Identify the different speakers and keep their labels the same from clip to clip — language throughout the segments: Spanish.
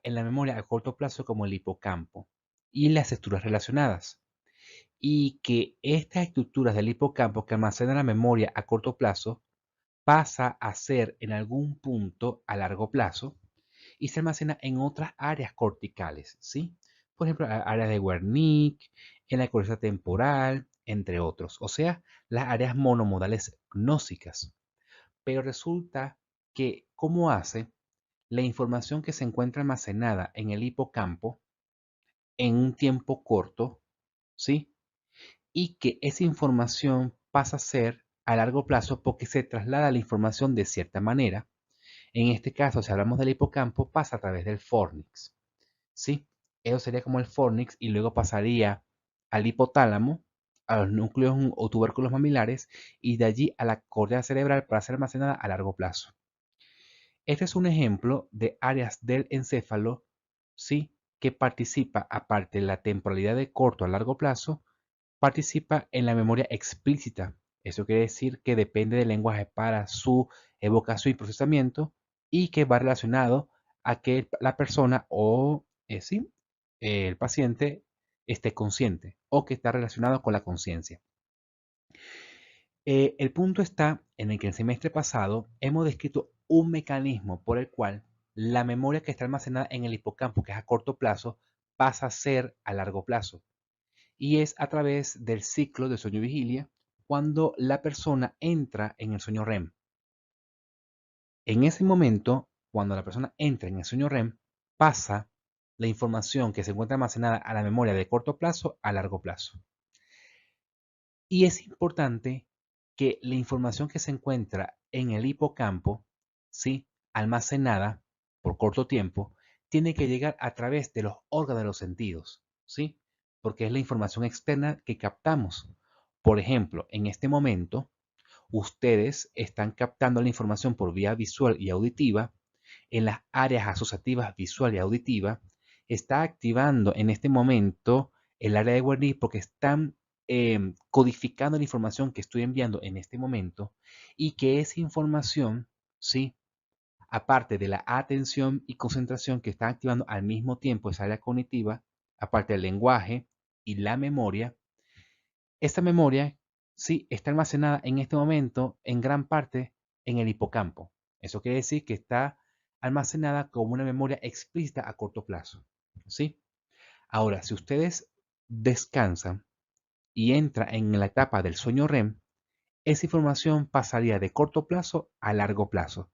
Speaker 1: en la memoria a corto plazo como el hipocampo y las estructuras relacionadas. Y que estas estructuras del hipocampo que almacenan la memoria a corto plazo pasa a ser en algún punto a largo plazo y se almacena en otras áreas corticales, ¿sí? Por ejemplo, áreas de Wernicke, en la corteza temporal, entre otros. O sea, las áreas monomodales gnósicas. Pero resulta que, ¿cómo hace la información que se encuentra almacenada en el hipocampo en un tiempo corto, ¿sí? Y que esa información pasa a ser a largo plazo porque se traslada la información de cierta manera. En este caso, si hablamos del hipocampo, pasa a través del fornix, ¿sí? Eso sería como el fornix y luego pasaría al hipotálamo, a los núcleos o tubérculos mamilares y de allí a la corteza cerebral para ser almacenada a largo plazo. Este es un ejemplo de áreas del encéfalo, ¿sí? Que participa, aparte de la temporalidad de corto a largo plazo, participa en la memoria explícita. Eso quiere decir que depende del lenguaje para su evocación y procesamiento y que va relacionado a que la persona o sí, el paciente esté consciente o que está relacionado con la conciencia. El punto está en el que el semestre pasado hemos descrito un mecanismo por el cual la memoria que está almacenada en el hipocampo, que es a corto plazo, pasa a ser a largo plazo. Y es a través del ciclo de sueño-vigilia cuando la persona entra en el sueño REM. En ese momento, cuando la persona entra en el sueño REM, pasa la información que se encuentra almacenada a la memoria de corto plazo a largo plazo. Y es importante que la información que se encuentra en el hipocampo, ¿sí? Almacenada por corto tiempo, tiene que llegar a través de los órganos de los sentidos, ¿sí? Porque es la información externa que captamos. Por ejemplo, en este momento, ustedes están captando la información por vía visual y auditiva en las áreas asociativas visual y auditiva, está activando en este momento el área de Wernicke porque están codificando la información que estoy enviando en este momento y que esa información, ¿sí? Aparte de la atención y concentración que están activando al mismo tiempo esa área cognitiva, aparte del lenguaje y la memoria, esta memoria sí está almacenada en este momento en gran parte en el hipocampo. Eso quiere decir que está almacenada como una memoria explícita a corto plazo. ¿Sí? Ahora, si ustedes descansan y entran en la etapa del sueño REM, esa información pasaría de corto plazo a largo plazo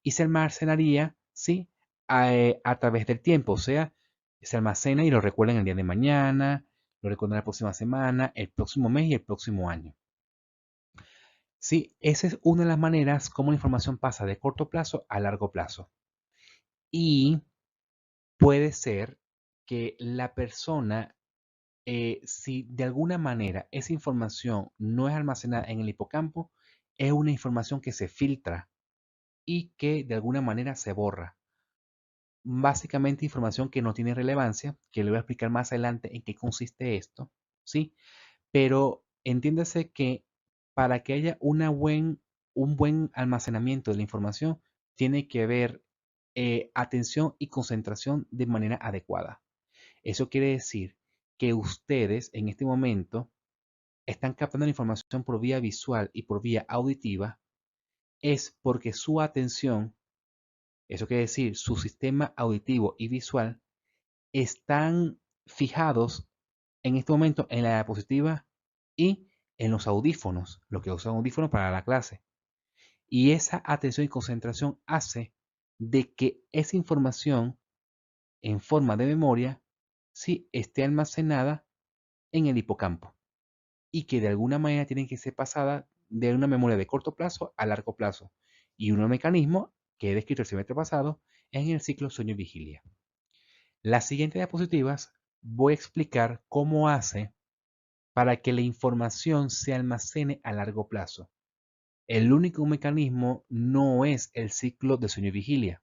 Speaker 1: y se almacenaría, ¿sí? A través del tiempo, o sea, se almacena y lo recuerdan el día de mañana, lo recuerdan la próxima semana, el próximo mes y el próximo año. Sí, esa es una de las maneras como la información pasa de corto plazo a largo plazo. Y puede ser que la persona, si de alguna manera esa información no es almacenada en el hipocampo, es una información que se filtra y que de alguna manera se borra. Básicamente información que no tiene relevancia, que le voy a explicar más adelante en qué consiste esto, ¿sí? Pero entiéndase que para que haya un buen almacenamiento de la información, tiene que haber atención y concentración de manera adecuada. Eso quiere decir que ustedes en este momento están captando la información por vía visual y por vía auditiva, es porque su atención, eso quiere decir su sistema auditivo y visual, están fijados en este momento en la diapositiva y en los audífonos, lo que usan audífonos para la clase. Y esa atención y concentración hace de que esa información en forma de memoria sí esté almacenada en el hipocampo y que de alguna manera tiene que ser pasada de una memoria de corto plazo a largo plazo. Y un mecanismo que he descrito el semestre pasado es en el ciclo sueño-vigilia. Las siguientes diapositivas voy a explicar cómo hace para que la información se almacene a largo plazo. El único mecanismo no es el ciclo de sueño-vigilia.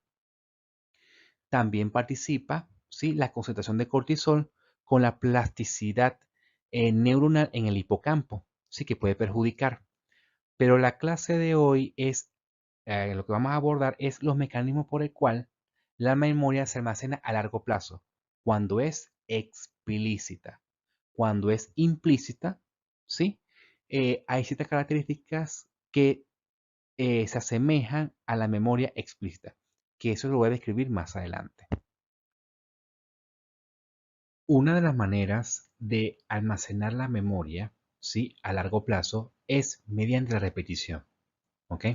Speaker 1: También participa, ¿sí? La concentración de cortisol con la plasticidad neuronal en el hipocampo, sí que puede perjudicar. Pero la clase de hoy es, lo que vamos a abordar es los mecanismos por el cual La memoria se almacena a largo plazo cuando es explícita. Cuando es implícita, ¿sí? Hay ciertas características que se asemejan a la memoria explícita, que eso lo voy a describir más adelante. Una de las maneras de almacenar la memoria, ¿sí? A largo plazo es mediante la repetición, ¿ok?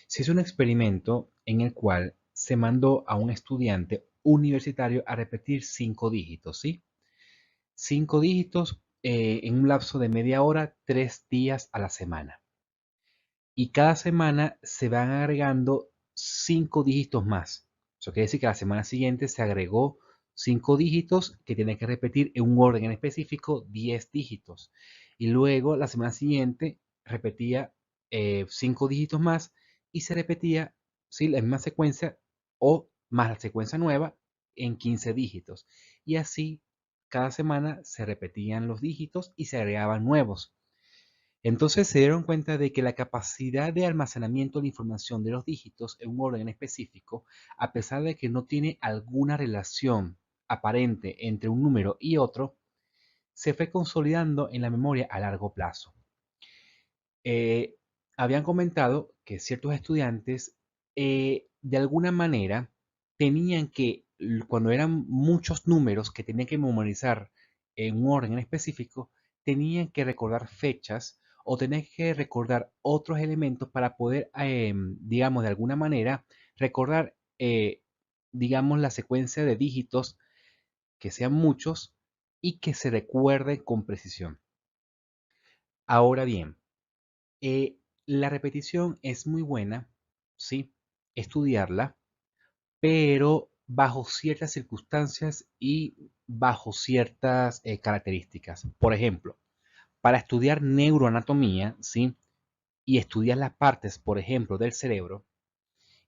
Speaker 1: Se hizo un experimento en el cual se mandó a un estudiante universitario a repetir 5 dígitos, ¿sí? 5 dígitos en un lapso de media hora, 3 días a la semana. Y cada semana se van agregando 5 dígitos más. Eso quiere decir que la semana siguiente se agregó 5 dígitos que tiene que repetir en un orden en específico 10 dígitos. Y luego la semana siguiente repetía 5 dígitos más y se repetía, ¿sí?, la misma secuencia o más la secuencia nueva en 15 dígitos. Y así cada semana se repetían los dígitos y se agregaban nuevos. Entonces se dieron cuenta de que la capacidad de almacenamiento de información de los dígitos en un orden específico, a pesar de que no tiene alguna relación aparente entre un número y otro, se fue consolidando en la memoria a largo plazo. Eh, Habían comentado que ciertos estudiantes de alguna manera tenían que, cuando eran muchos números que tenían que memorizar en un orden en específico, tenían que recordar fechas o tenían que recordar otros elementos para poder, digamos, de alguna manera, recordar, digamos, la secuencia de dígitos que sean muchos y que se recuerden con precisión. Ahora bien, eh, la repetición es muy buena, sí, estudiarla, pero bajo ciertas circunstancias y bajo ciertas características. Por ejemplo, para estudiar neuroanatomía, sí, y estudiar las partes, por ejemplo, del cerebro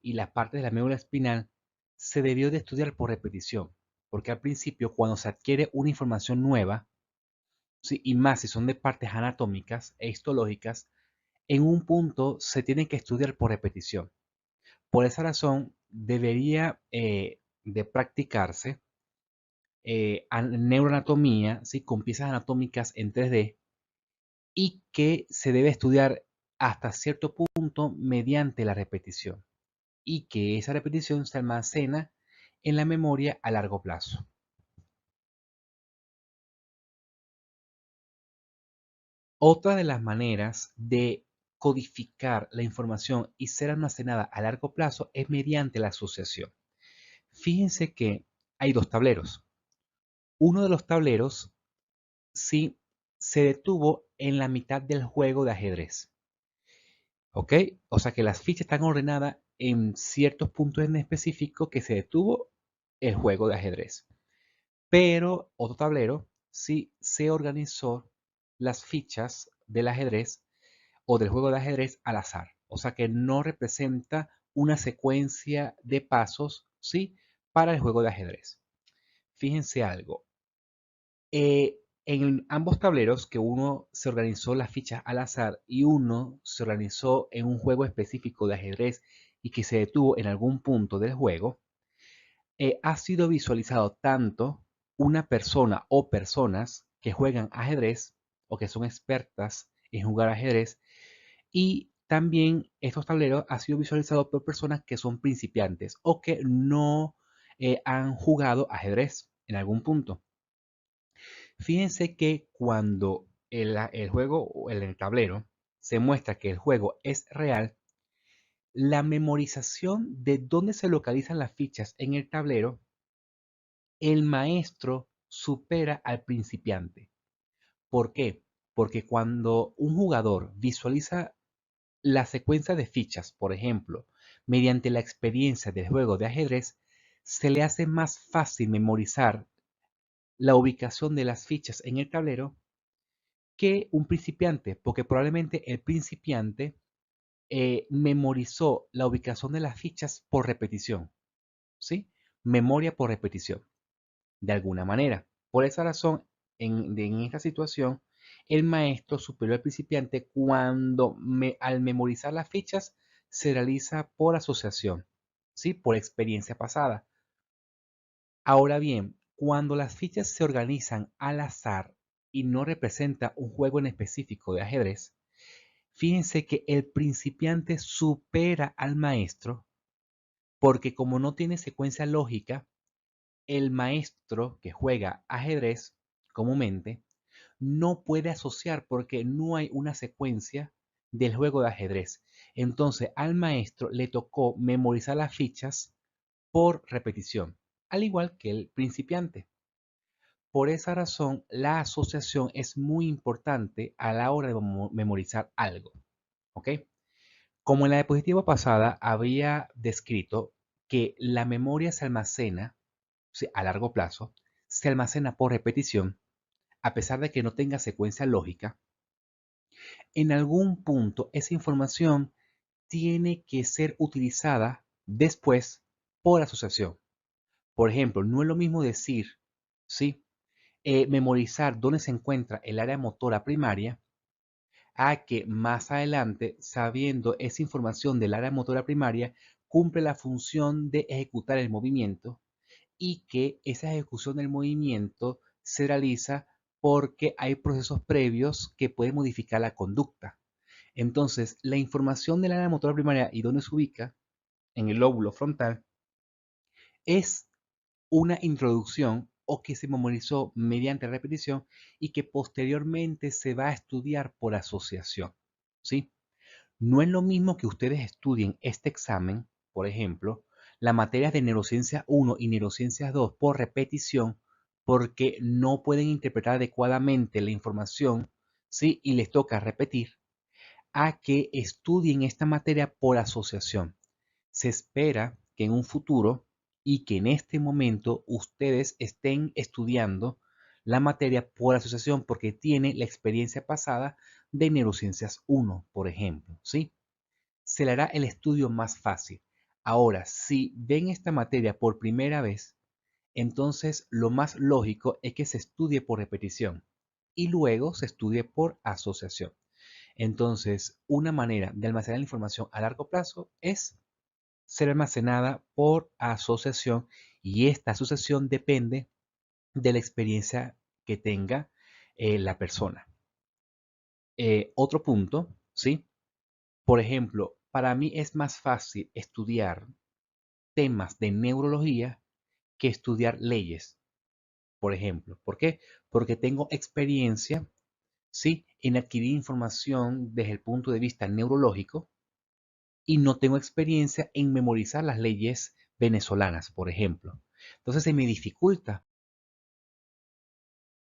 Speaker 1: y las partes de la médula espinal, se debió de estudiar por repetición, porque al principio, cuando se adquiere una información nueva, sí, y más si son de partes anatómicas e histológicas, en un punto se tiene que estudiar por repetición. Por esa razón, debería de practicarse neuroanatomía, ¿sí?, con piezas anatómicas en 3D y que se debe estudiar hasta cierto punto mediante la repetición y que esa repetición se almacena en la memoria a largo plazo. Otra de las maneras de codificar la información y ser almacenada a largo plazo es mediante la asociación. Fíjense que hay dos tableros. Uno de los tableros sí se detuvo en la mitad del juego de ajedrez. ¿Ok? O sea que las fichas están ordenadas en ciertos puntos en específico que se detuvo el juego de ajedrez. Pero otro tablero sí se organizó las fichas del ajedrez o del juego de ajedrez al azar. O sea que no representa una secuencia de pasos, ¿sí?, para el juego de ajedrez. Fíjense algo. En ambos tableros, que uno se organizó las fichas al azar y uno se organizó en un juego específico de ajedrez y que se detuvo en algún punto del juego, ha sido visualizado tanto una persona o personas que juegan ajedrez o que son expertas en jugar ajedrez, y también estos tableros han sido visualizados por personas que son principiantes o que no han jugado ajedrez en algún punto. Fíjense que cuando el juego o el tablero se muestra que el juego es real, la memorización de dónde se localizan las fichas en el tablero, el maestro supera al principiante. ¿Por qué? Porque cuando un jugador visualiza la secuencia de fichas, por ejemplo, mediante la experiencia del juego de ajedrez, se le hace más fácil memorizar la ubicación de las fichas en el tablero que un principiante, porque probablemente el principiante memorizó la ubicación de las fichas por repetición, ¿sí? Memoria por repetición, de alguna manera. Por esa razón, en esta situación, el maestro superior al principiante, cuando al memorizar las fichas, se realiza por asociación, ¿sí? Por experiencia pasada. Ahora bien, cuando las fichas se organizan al azar y no representa un juego en específico de ajedrez, fíjense que el principiante supera al maestro porque como no tiene secuencia lógica, el maestro que juega ajedrez comúnmente no puede asociar porque no hay una secuencia del juego de ajedrez. Entonces al maestro le tocó memorizar las fichas por repetición, al igual que el principiante. Por esa razón, la asociación es muy importante a la hora de memorizar algo. ¿Ok? Como en la diapositiva pasada había descrito que la memoria se almacena, sí, a largo plazo, se almacena por repetición, a pesar de que no tenga secuencia lógica, en algún punto esa información tiene que ser utilizada después por asociación. Por ejemplo, no es lo mismo decir, ¿sí? Memorizar dónde se encuentra el área motora primaria a que más adelante, sabiendo esa información del área motora primaria, cumple la función de ejecutar el movimiento y que esa ejecución del movimiento se realiza porque hay procesos previos que pueden modificar la conducta. Entonces, la información del área motora primaria y dónde se ubica en el lóbulo frontal es una introducción o que se memorizó mediante repetición y que posteriormente se va a estudiar por asociación, ¿sí? No es lo mismo que ustedes estudien este examen, por ejemplo, las materias de neurociencia 1 y neurociencias 2 por repetición, porque no pueden interpretar adecuadamente la información, ¿sí? Y les toca repetir, a que estudien esta materia por asociación. Se espera que en un futuro y que en este momento ustedes estén estudiando la materia por asociación porque tiene la experiencia pasada de neurociencias 1, por ejemplo, ¿sí? Se le hará el estudio más fácil. Ahora, si ven esta materia por primera vez, entonces lo más lógico es que se estudie por repetición y luego se estudie por asociación. Entonces, una manera de almacenar la información a largo plazo es ser almacenada por asociación y esta asociación depende de la experiencia que tenga la persona. Otro punto, ¿sí? Por ejemplo, para mí es más fácil estudiar temas de neurología que estudiar leyes, por ejemplo. ¿Por qué? Porque tengo experiencia, ¿sí? En adquirir información desde el punto de vista neurológico y no tengo experiencia en memorizar las leyes venezolanas, por ejemplo. Entonces se me dificulta